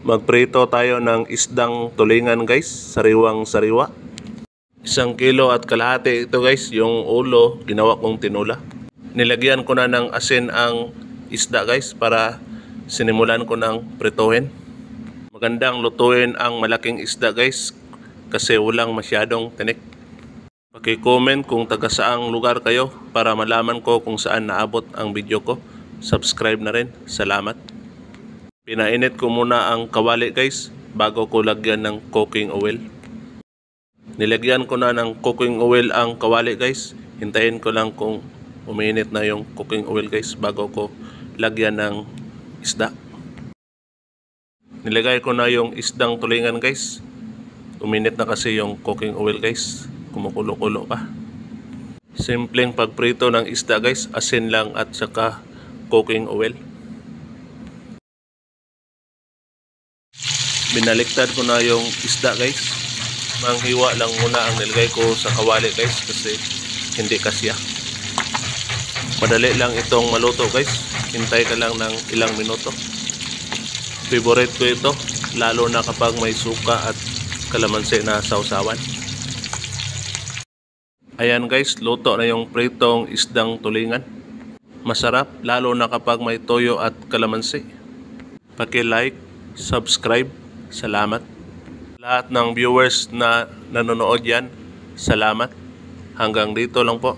Magprito tayo ng isdang tulingan guys, sariwang sariwa. 1 kilo at kalahati ito guys, yung ulo ginawa kong tinula. Nilagyan ko na ng asin ang isda guys para sinimulan ko ng prituhin. Magandang lutuin ang malaking isda guys kasi walang masyadong tinik. Paki-comment kung taga saang lugar kayo para malaman ko kung saan naabot ang video ko. Subscribe na rin. Salamat. Pinainit ko muna ang kawali guys bago ko lagyan ng cooking oil. Nilagyan ko na ng cooking oil ang kawali guys. Hintayin ko lang kung uminit na yung cooking oil guys bago ko lagyan ng isda. Nilagay ko na yung isdang tulingan guys. Uminit na kasi yung cooking oil guys. Kumukulo-kulo pa. Simpleng pagprito ng isda guys. Asin lang at saka cooking oil. Binaliktad ko na yung isda guys. Manghiwa lang muna ang nilagay ko sa kawali guys kasi hindi kasya. Madali lang itong maluto guys. Hintay ka lang ng ilang minuto. Favorite ko ito lalo na kapag may suka at kalamansi na sausawan. Ayan guys, luto na yung pritong isdang tulingan. Masarap lalo na kapag may toyo at kalamansi. Paki-like, subscribe. Salamat. Lahat ng viewers na nanonood yan, salamat. Hanggang dito lang po.